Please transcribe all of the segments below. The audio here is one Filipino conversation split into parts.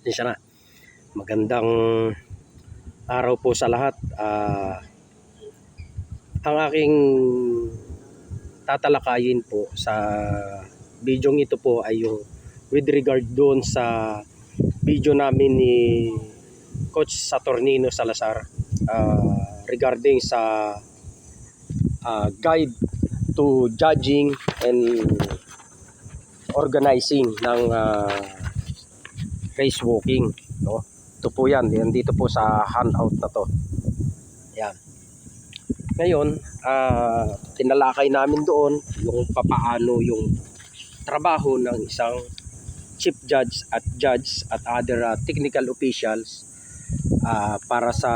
Siya na. Magandang araw po sa lahat. Ang aking tatalakayin po sa video ito po ay yung with regard doon sa video namin ni Coach Saturnino Salazar regarding sa guide to judging and organizing ng race walking, no? Ito po yan, dito po sa handout na to. Yan. Ngayon, tinalakay namin doon yung papaano yung trabaho ng isang chief judge at other technical officials para sa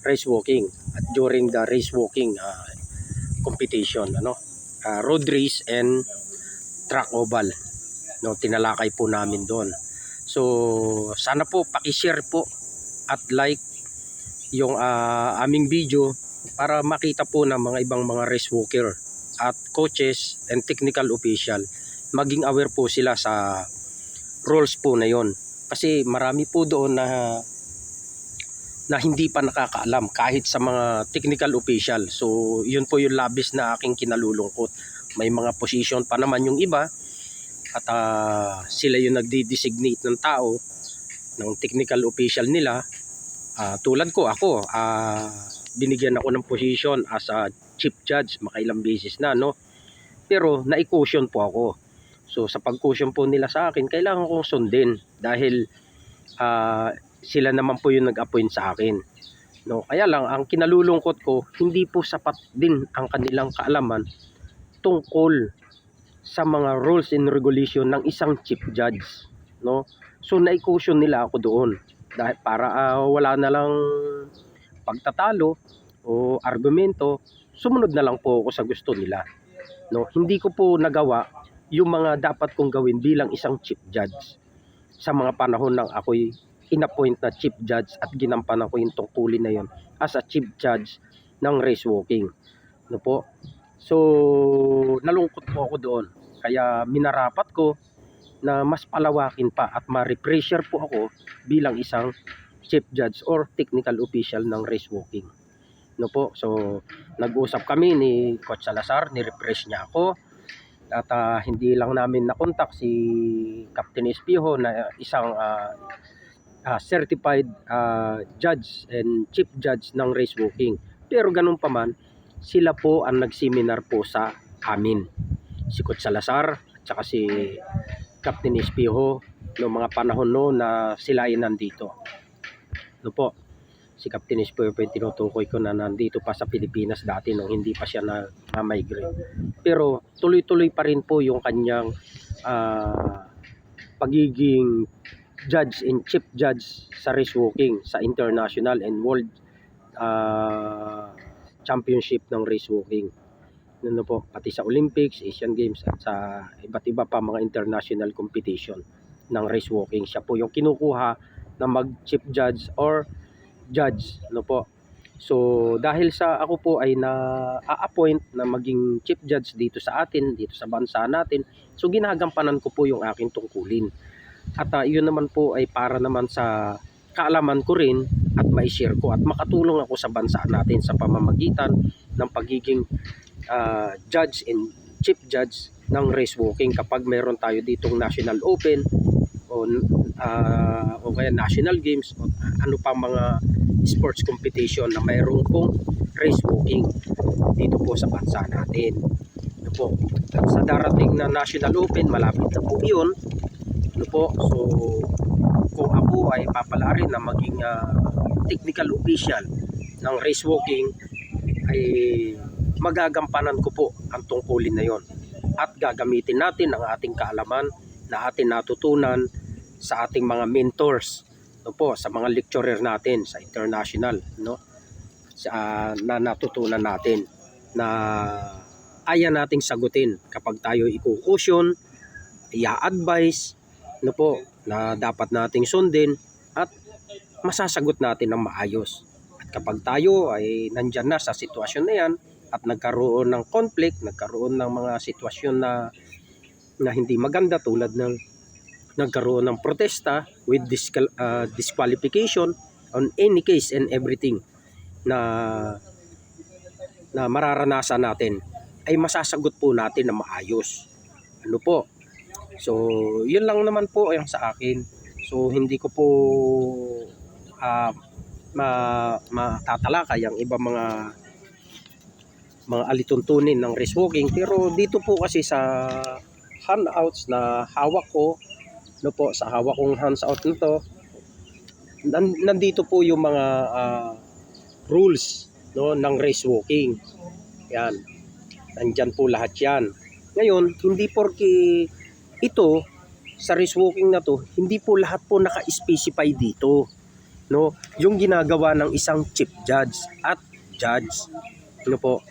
race walking at during the race walking competition, road race and track oval, no? Tinalakay po namin doon. So sana po paki-share po at like yung aming video para makita po ng mga ibang mga race walker at coaches and technical official, maging aware po sila sa rules po na yon. Kasi marami po doon na hindi pa nakakaalam kahit sa mga technical official. So yun po yung labis na aking kinalulungkot. May mga position pa naman yung iba at sila yung nagdi-designate ng tao ng technical official nila. Tulad ko, ako binigyan ako ng position as a chief judge makailang beses na, no? Pero na-caution po ako. So sa pag-caution po nila sa akin, kailangan kong sundin dahil sila naman po yung nag-appoint sa akin, no? Kaya lang ang kinalulungkot ko, hindi po sapat din ang kanilang kaalaman tungkol sa mga rules and regulation ng isang chief judge, no? So na-caution nila ako doon dahil para wala na lang pagtatalo o argumento, sumunod na lang po ako sa gusto nila, no? Hindi ko po nagawa yung mga dapat kong gawin bilang isang chief judge sa mga panahon nang ako'y inappoint na chief judge at ginampanan ko yung tungkulin na yon as a chief judge ng race walking, no po. So nalungkot po ako doon, kaya minarapat ko na mas palawakin pa at ma-refresher po ako bilang isang chief judge or technical official ng race walking, no po. So nag-usap kami ni Coach Salazar, ni-refresh niya ako at hindi lang namin nakontak si Captain Espijo na isang certified judge and chief judge ng race walking, pero ganun pa man, sila po ang nag-seminar po sa amin, si Coach Salazar at saka si Captain Espijo, no, mga panahon no na sila ay nandito, no po. Si Captain Espijo po yung tinutukoy ko na nandito pa sa Pilipinas dati nung hindi pa siya na-migrate, pero tuloy-tuloy pa rin po yung kanyang pagiging judge and chief judge sa race walking sa international and world championship ng race walking, ano po, pati sa Olympics, Asian Games at sa iba't iba pa mga international competition ng race walking. Siya po yung kinukuha na mag chief judge or judge, ano po. So dahil sa ako po ay na-appoint na maging chief judge dito sa atin, dito sa bansa natin, so ginagampanan ko po yung aking tungkulin. At yun naman po ay para naman sa kaalaman ko rin at mai-share ko at makatulong ako sa bansa natin sa pamamagitan ng pagiging judge and chief judge ng race walking. Kapag meron tayo ditong national open o kaya national games o ano pa mga sports competition na mayroon pong race walking dito po sa bansa natin, ano po. Sa darating na national open, malapit na po yun, ano po. So kung ako ay papalarin na maging technical official ng race walking, ay magagampanan ko po ang tungkulin na yon at gagamitin natin ang ating kaalaman na ating natutunan sa ating mga mentors, no po, sa mga lecturer natin sa international, no, na natutunan natin na aya nating sagutin kapag tayo i-caution, i-advise, no po, na dapat nating sundin at masasagot natin ng maayos. At kapag tayo ay nandyan na sa sitwasyon na yan at nagkaroon ng conflict, nagkaroon ng mga sitwasyon na hindi maganda tulad ng nagkaroon ng protesta with disqualification on any case and everything na mararanasan natin, ay masasagot po natin na maayos. Ano po? So, yun lang naman po yung sa akin. So, hindi ko po matatalakay ang iba mga alituntunin ng race walking, pero dito po kasi sa handouts na hawak ko, no po, sa hawak kong handout nito, nandito po yung mga rules, no, ng race walking. Yan, nandyan po lahat yan. Ngayon, hindi porke ito sa race walking na to, hindi po lahat po naka-specify dito, no, yung ginagawa ng isang chief judge at judge, ano po.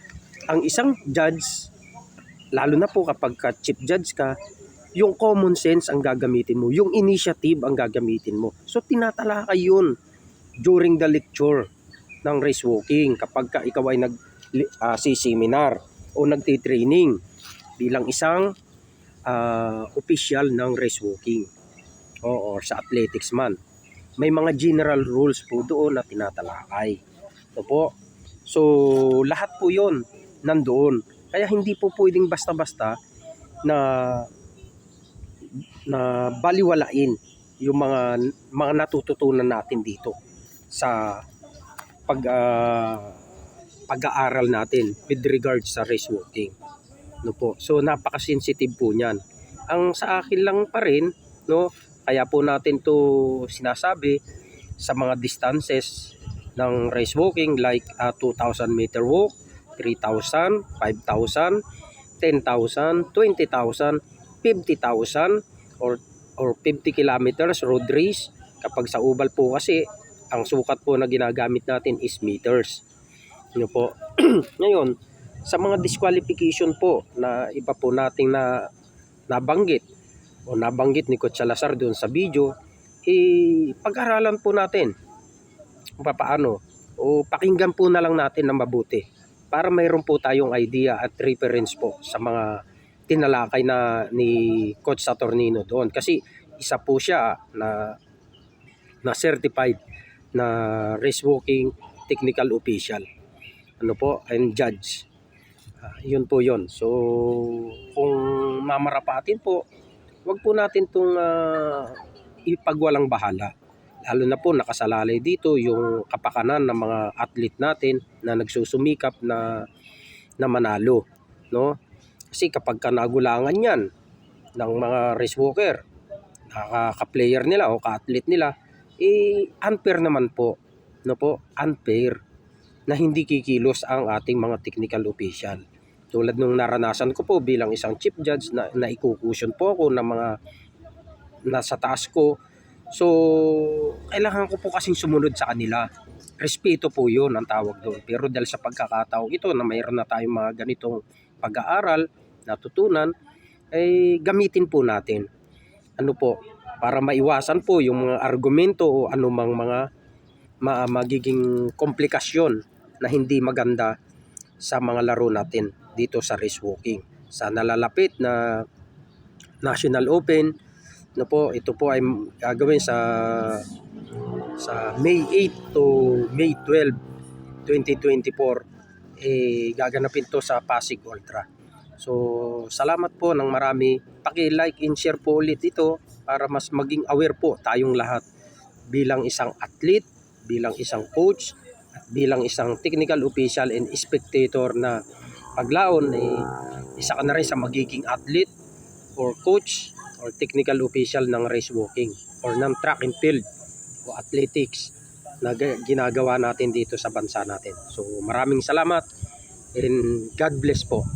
Ang isang judge, lalo na po kapag chief judge ka, yung common sense ang gagamitin mo, yung initiative ang gagamitin mo. So tinatalakay yun during the lecture ng race walking kapag ikaw ay nag-seminar o nagti-training bilang isang official ng race walking or sa athletics man. May mga general rules po doon na tinatalakay. Ito po. So lahat po yun nandoon. Kaya hindi po pwedeng basta-basta na baliwalain yung mga natututunan natin dito sa pag-aaral natin with regards sa race walking. No po. So napaka-sensitive po niyan. Ang sa akin lang pa rin, no, kaya po natin to sinasabi sa mga distances ng race walking like 2,000 meter walk, 3,000, 5,000, 10,000, 20,000, 50,000 or 50 kilometers road race. Kapag sa oval po kasi ang sukat po na ginagamit natin is meters. Yun po. Ngayon, sa mga disqualification po na iba po nating nabanggit o nabanggit ni Coach Salazar doon sa video, pag-aralan po natin kung paano o pakinggan po na lang natin ng mabuti para mayroon po tayong idea at reference po sa mga tinalakay na ni Coach Saturnino doon. Kasi isa po siya na certified na race walking technical official. Ano po, and judge. Yun po yun. So, kung mamarapatin po, wag po natin itong ipagwalang bahala. Lalo na po nakasalalay dito yung kapakanan ng mga athlete natin na nagsusumikap na manalo, no? Kasi kapag nagulangan yan ng mga race walker, ka-player nila o ka-athlete nila, unfair naman po, no po, unfair na hindi kikilos ang ating mga technical official. Tulad nung naranasan ko po bilang isang chief judge na ikukusyon po ako ng mga nasa taas ko. So, kailangan ko po kasing sumunod sa kanila. Respeto po yun ang tawag doon. Pero dahil sa pagkakataong ito na mayroon na tayong mga ganitong pag-aaral, natutunan, ay gamitin po natin. Ano po, para maiwasan po yung mga argumento o anumang mga magiging komplikasyon na hindi maganda sa mga laro natin dito sa race walking. Sa nalalapit na National Open, no po, ito po ay gagawin sa May 8 to May 12, 2024. Gaganapin to sa Pasig Ultra. So, salamat po ng marami. Paki-like and share po ulit ito para mas maging aware po tayong lahat bilang isang athlete, bilang isang coach, at bilang isang technical official and spectator na paglaon, isa ka na rin sa magiging athlete or coach or technical official ng race walking or ng track and field o athletics na ginagawa natin dito sa bansa natin. So maraming salamat and God bless po.